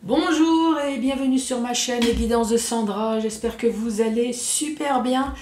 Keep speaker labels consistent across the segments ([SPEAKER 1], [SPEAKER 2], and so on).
[SPEAKER 1] Bonjour et bienvenue sur ma chaîne Les Guidances de Sandra, j'espère que vous allez super bien.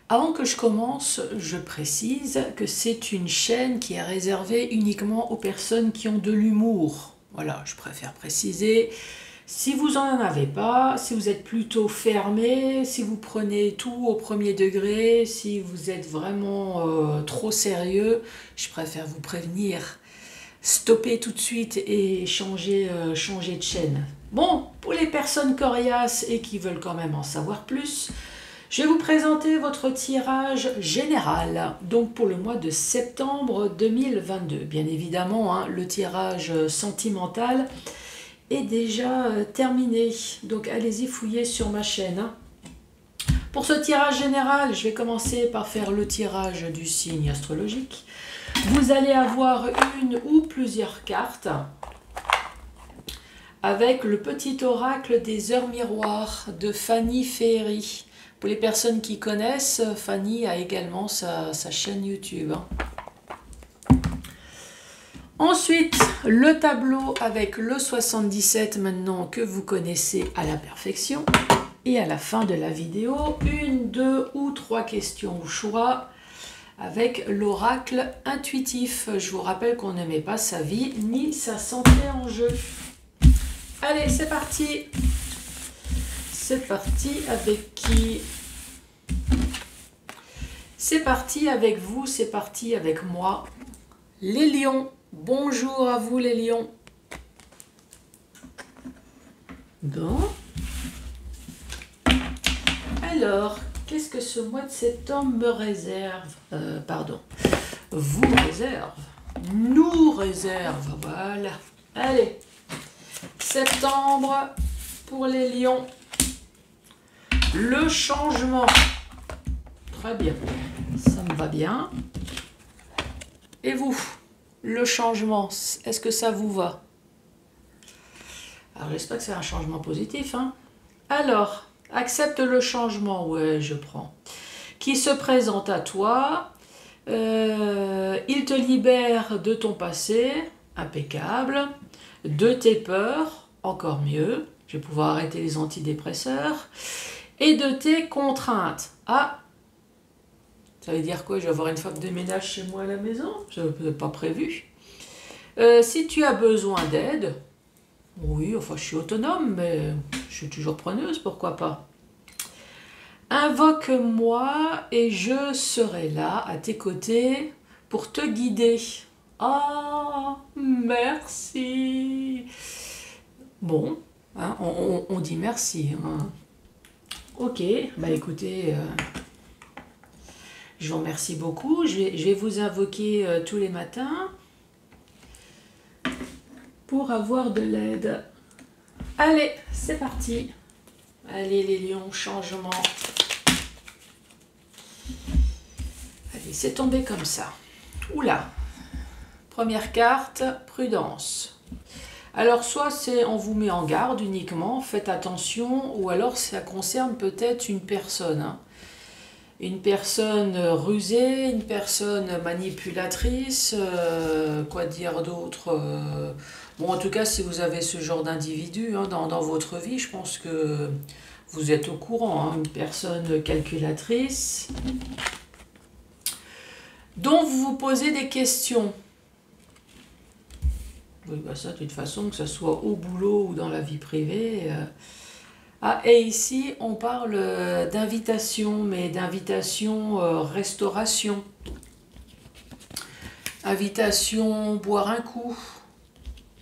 [SPEAKER 1] Avant que je commence, je précise que c'est une chaîne qui est réservée uniquement aux personnes qui ont de l'humour. Voilà, je préfère préciser. Si vous n'en avez pas, si vous êtes plutôt fermé, si vous prenez tout au premier degré, si vous êtes vraiment trop sérieux, je préfère vous prévenir. Stoppez tout de suite et changer de chaîne. Bon, pour les personnes coriaces et qui veulent quand même en savoir plus, je vais vous présenter votre tirage général, donc pour le mois de septembre 2022. Bien évidemment, hein, le tirage sentimental est déjà terminé, donc allez-y fouiller sur ma chaîne. Hein. Pour ce tirage général, je vais commencer par faire le tirage du signe astrologique. Vous allez avoir une ou plusieurs cartes avec le petit oracle des heures miroirs de Fanny Féery. Pour les personnes qui connaissent, Fanny a également sa chaîne YouTube. Ensuite, le tableau avec le 77 maintenant que vous connaissez à la perfection. Et à la fin de la vidéo, une, deux ou trois questions au choix avec l'oracle intuitif. Je vous rappelle qu'on ne met pas sa vie ni sa santé en jeu. Allez, c'est parti. C'est parti avec qui? C'est parti avec vous, c'est parti avec moi. Les lions, bonjour à vous les lions. Bon. Alors, qu'est-ce que ce mois de septembre me réserve? Vous réserve, nous réserve, voilà. Allez, septembre pour les lions. Le changement. Très bien, ça me va bien. Et vous, le changement, est-ce que ça vous va? Alors, j'espère que c'est un changement positif. Hein. Alors, accepte le changement, ouais, je prends. Qui se présente à toi, il te libère de ton passé, impeccable, de tes peurs, encore mieux, je vais pouvoir arrêter les antidépresseurs, et de tes contraintes. Ah, ça veut dire quoi? Je vais avoir une femme de ménage chez moi à la maison? Je n'avais pas prévu. Si tu as besoin d'aide, oui, enfin je suis autonome, mais je suis toujours preneuse, pourquoi pas. Invoque-moi et je serai là à tes côtés pour te guider. Ah, merci. Bon, hein, on dit merci. Hein. Ok, bah écoutez, je vous remercie beaucoup. Je vais vous invoquer tous les matins pour avoir de l'aide. Allez, c'est parti. Allez les lions, changement. Allez, c'est tombé comme ça. Oula. Première carte, prudence. Alors soit c'est on vous met en garde uniquement, faites attention, ou alors ça concerne peut-être une personne. Hein. Une personne rusée, une personne manipulatrice, quoi dire d'autre bon, en tout cas, si vous avez ce genre d'individu hein, dans votre vie, je pense que vous êtes au courant. Hein, une personne calculatrice dont vous vous posez des questions. Oui, bah ça, de toute façon, que ce soit au boulot ou dans la vie privée. Ah, et ici, on parle d'invitation, mais d'invitation restauration. Invitation boire un coup.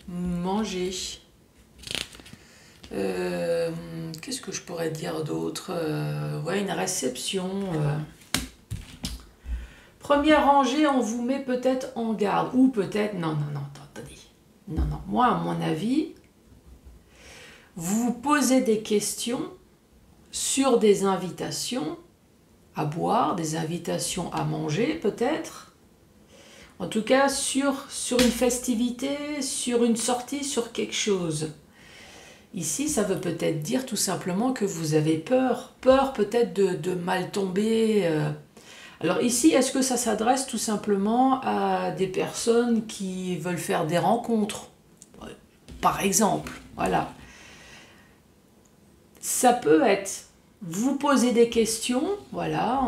[SPEAKER 1] Manger. Qu'est-ce que je pourrais dire d'autre? Ouais, une réception. Première rangée, on vous met peut-être en garde. Ou peut-être... Non, attendez. Non. Moi, à mon avis, vous vous posez des questions sur des invitations à boire, des invitations à manger, peut-être. En tout cas, sur une festivité, sur une sortie, sur quelque chose. Ici, ça veut peut-être dire tout simplement que vous avez peur. Peur peut-être de mal tomber. Alors ici, est-ce que ça s'adresse tout simplement à des personnes qui veulent faire des rencontres? Par exemple, voilà. Ça peut être, vous posez des questions, voilà,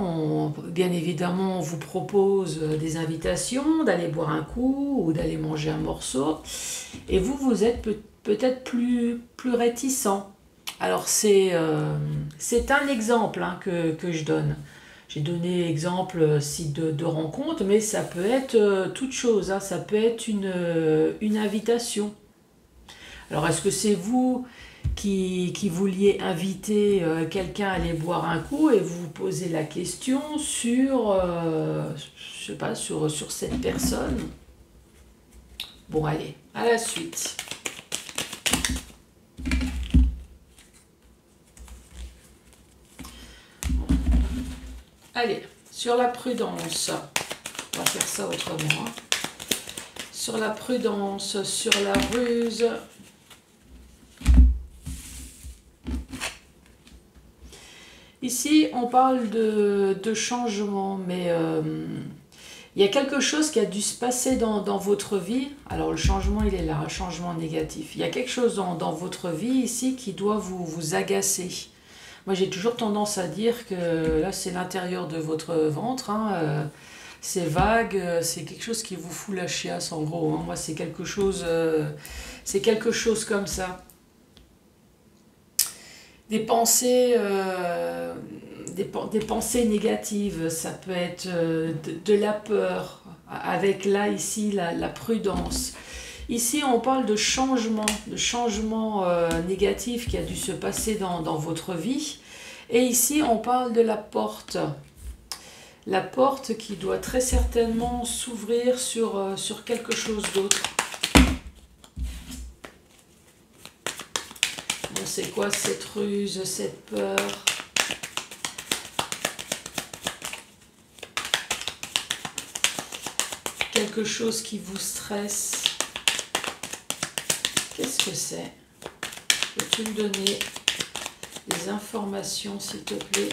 [SPEAKER 1] bien évidemment on vous propose des invitations, d'aller boire un coup ou d'aller manger un morceau, et vous êtes peut-être plus réticent. Alors c'est un exemple hein, que je donne. J'ai donné exemple site de rencontre, mais ça peut être toute chose, hein, ça peut être une invitation. Alors est-ce que c'est vous qui vouliez inviter quelqu'un à aller boire un coup et vous vous posez la question sur, je sais pas, sur cette personne? Bon allez, à la suite. Allez, sur la prudence, on va faire ça autrement. Hein. Sur la prudence, sur la ruse. Ici, on parle de changement, mais il y a quelque chose qui a dû se passer dans votre vie. Alors, le changement, il est là, un changement négatif. Il y a quelque chose dans votre vie ici qui doit vous agacer. Moi, j'ai toujours tendance à dire que là, c'est l'intérieur de votre ventre. Hein, c'est vague, c'est quelque chose qui vous fout la chiasse, en gros. Hein. Moi, c'est quelque chose comme ça. Des pensées, des pensées négatives, ça peut être de la peur, avec là, ici, la prudence. Ici, on parle de changement négatif qui a dû se passer dans votre vie. Et ici, on parle de la porte. La porte qui doit très certainement s'ouvrir sur quelque chose d'autre. Bon, c'est quoi cette ruse, cette peur? Quelque chose qui vous stresse. Qu'est-ce que c'est? Peux-tu me donner des informations, s'il te plaît?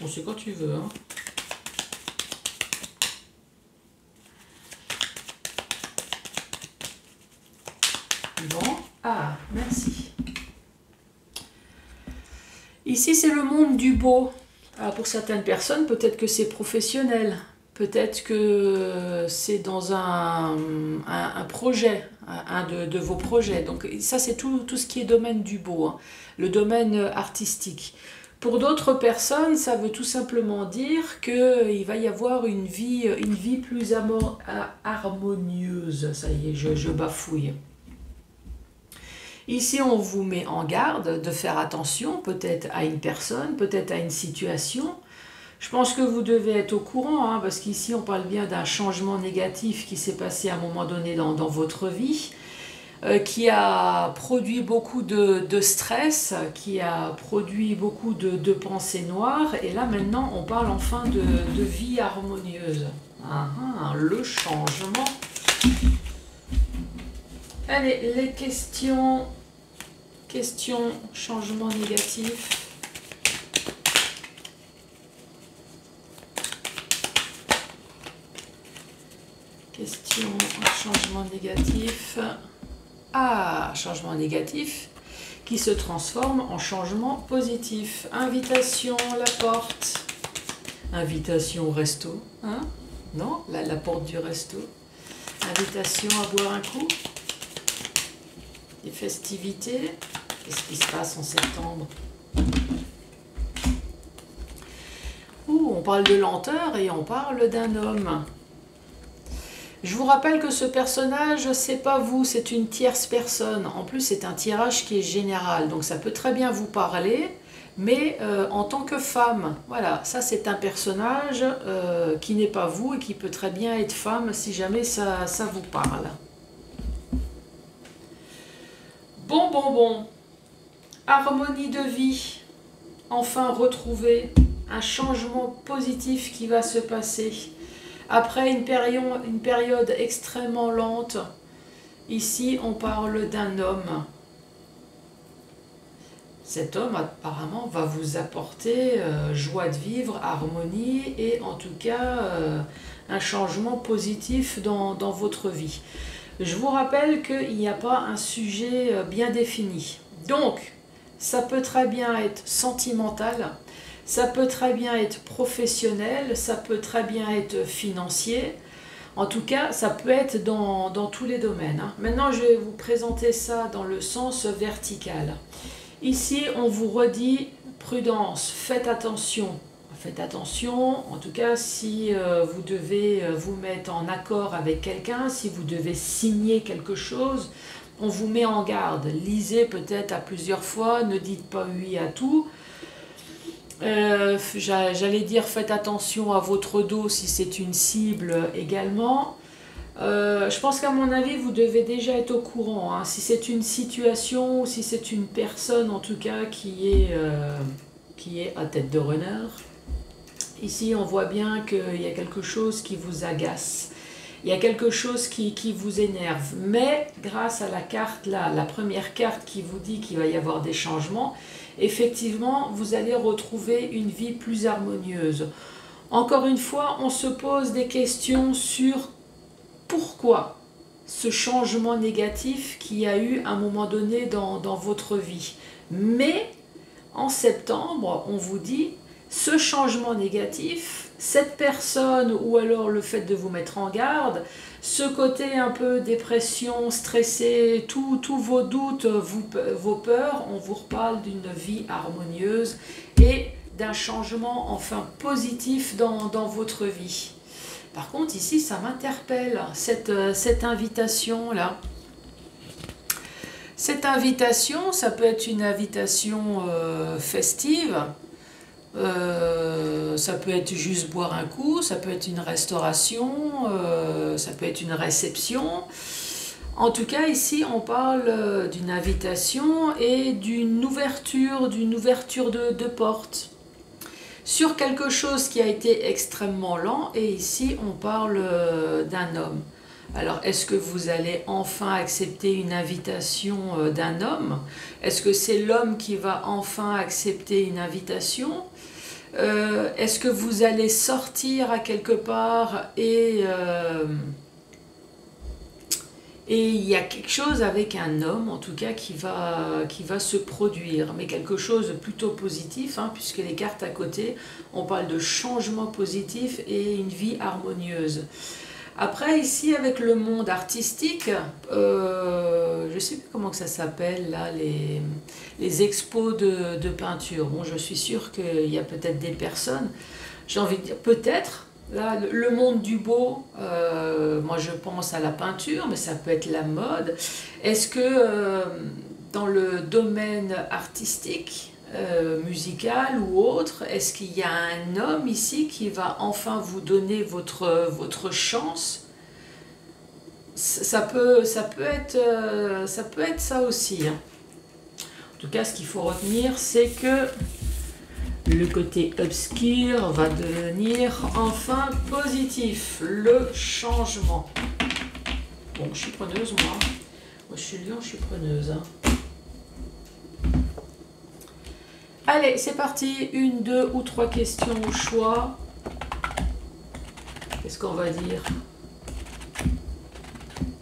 [SPEAKER 1] Bon, c'est quand tu veux, hein. Bon, ah, merci. Ici, c'est le monde du beau. Alors, pour certaines personnes, peut-être que c'est professionnel. Peut-être que c'est dans un projet, un de vos projets. Donc ça, c'est tout ce qui est domaine du beau, hein, le domaine artistique. Pour d'autres personnes, ça veut tout simplement dire qu'il va y avoir une vie plus harmonieuse. Ça y est, je bafouille. Ici, on vous met en garde de faire attention, peut-être à une personne, peut-être à une situation. Je pense que vous devez être au courant, hein, parce qu'ici, on parle bien d'un changement négatif qui s'est passé à un moment donné dans votre vie, qui a produit beaucoup de stress, qui a produit beaucoup de pensées noires. Et là, maintenant, on parle enfin de vie harmonieuse. Le changement. Allez, les questions changement négatif. Question changement négatif. Ah, changement négatif qui se transforme en changement positif. Invitation, la porte. Invitation au resto. Hein? Non, la porte du resto. Invitation à boire un coup. Des festivités. Qu'est-ce qui se passe en septembre? On parle de lenteur et on parle d'un homme. Je vous rappelle que ce personnage, c'est pas vous, c'est une tierce personne. En plus, c'est un tirage qui est général, donc ça peut très bien vous parler, mais en tant que femme. Voilà, ça c'est un personnage qui n'est pas vous et qui peut très bien être femme si jamais ça vous parle. Bon. Harmonie de vie, enfin retrouver un changement positif qui va se passer. Après une période extrêmement lente, ici on parle d'un homme. Cet homme apparemment va vous apporter joie de vivre, harmonie et en tout cas un changement positif dans votre vie. Je vous rappelle qu'il n'y a pas un sujet bien défini. Donc, Ça peut très bien être sentimental, ça peut très bien être professionnel, ça peut très bien être financier. En tout cas, ça peut être dans tous les domaines, hein. Maintenant, je vais vous présenter ça dans le sens vertical. Ici, on vous redit prudence, faites attention. Faites attention, en tout cas, si vous devez vous mettre en accord avec quelqu'un, si vous devez signer quelque chose, on vous met en garde. Lisez peut-être à plusieurs fois, ne dites pas oui à tout. J'allais dire faites attention à votre dos si c'est une cible également. Je pense qu'à mon avis vous devez déjà être au courant, hein, si c'est une situation ou si c'est une personne en tout cas qui est à tête de runner. Ici on voit bien qu'il y a quelque chose qui vous agace, il y a quelque chose qui vous énerve, mais grâce à la carte là, la première carte qui vous dit qu'il va y avoir des changements, effectivement, vous allez retrouver une vie plus harmonieuse. Encore une fois, on se pose des questions sur pourquoi ce changement négatif qu'il y a eu à un moment donné dans votre vie. Mais en septembre, on vous dit, ce changement négatif, cette personne ou alors le fait de vous mettre en garde, ce côté un peu dépression, stressé, tous vos doutes, vos peurs, on vous reparle d'une vie harmonieuse et d'un changement enfin positif dans votre vie. Par contre ici ça m'interpelle, cette invitation-là. Cette invitation, ça peut être une invitation festive, ça peut être juste boire un coup, ça peut être une restauration, ça peut être une réception. En tout cas, ici, on parle d'une invitation et d'une ouverture de porte sur quelque chose qui a été extrêmement lent. Et ici, on parle d'un homme. Alors, est-ce que vous allez enfin accepter une invitation d'un homme? Est-ce que c'est l'homme qui va enfin accepter une invitation? Est-ce que vous allez sortir à quelque part et il y a quelque chose avec un homme, en tout cas, qui va se produire, mais quelque chose de plutôt positif, hein, puisque les cartes à côté, on parle de changement positif et une vie harmonieuse. Après, ici, avec le monde artistique, je ne sais plus comment que ça s'appelle, là, les expos de peinture. Bon, je suis sûre qu'il y a peut-être des personnes, j'ai envie de dire peut-être, là, le monde du beau, moi je pense à la peinture, mais ça peut être la mode. Est-ce que dans le domaine artistique, musical ou autre, est-ce qu'il y a un homme ici qui va enfin vous donner votre chance? Ça peut être ça aussi, hein. En tout cas, ce qu'il faut retenir, c'est que le côté obscur va devenir enfin positif, le changement. Bon, je suis preneuse, moi. Moi, je suis lion, je suis preneuse, hein. Allez, c'est parti. 1, 2 ou 3 questions au choix. Qu'est-ce qu'on va dire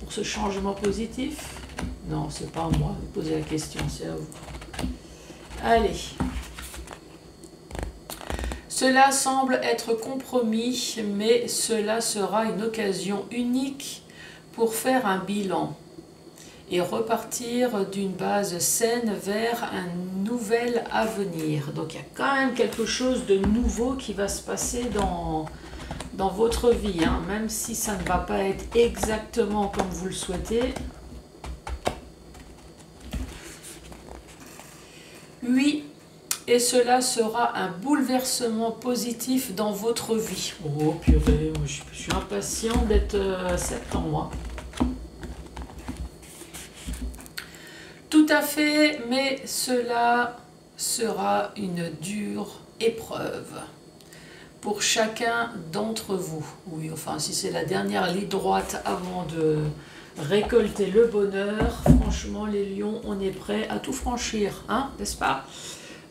[SPEAKER 1] pour ce changement positif? Non, c'est pas à moi de poser la question, c'est à vous. Allez. Cela semble être compromis, mais cela sera une occasion unique pour faire un bilan et repartir d'une base saine vers un nouvel avenir. Donc il y a quand même quelque chose de nouveau qui va se passer dans votre vie, hein, même si ça ne va pas être exactement comme vous le souhaitez. Oui, et cela sera un bouleversement positif dans votre vie. Oh purée, moi, je suis impatient d'être septembre. Tout à fait, mais cela sera une dure épreuve pour chacun d'entre vous. Oui, enfin, si c'est la dernière ligne droite avant de récolter le bonheur, franchement, les lions, on est prêts à tout franchir, hein, n'est-ce pas?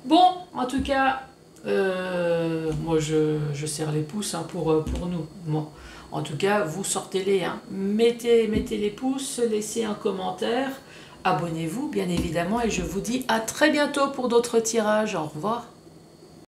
[SPEAKER 1] Bon, en tout cas, moi, je serre les pouces, hein, pour nous. Bon, en tout cas, vous sortez-les, hein. Mettez les pouces, laissez un commentaire. abonnez-vous bien évidemment et je vous dis à très bientôt pour d'autres tirages. Au revoir.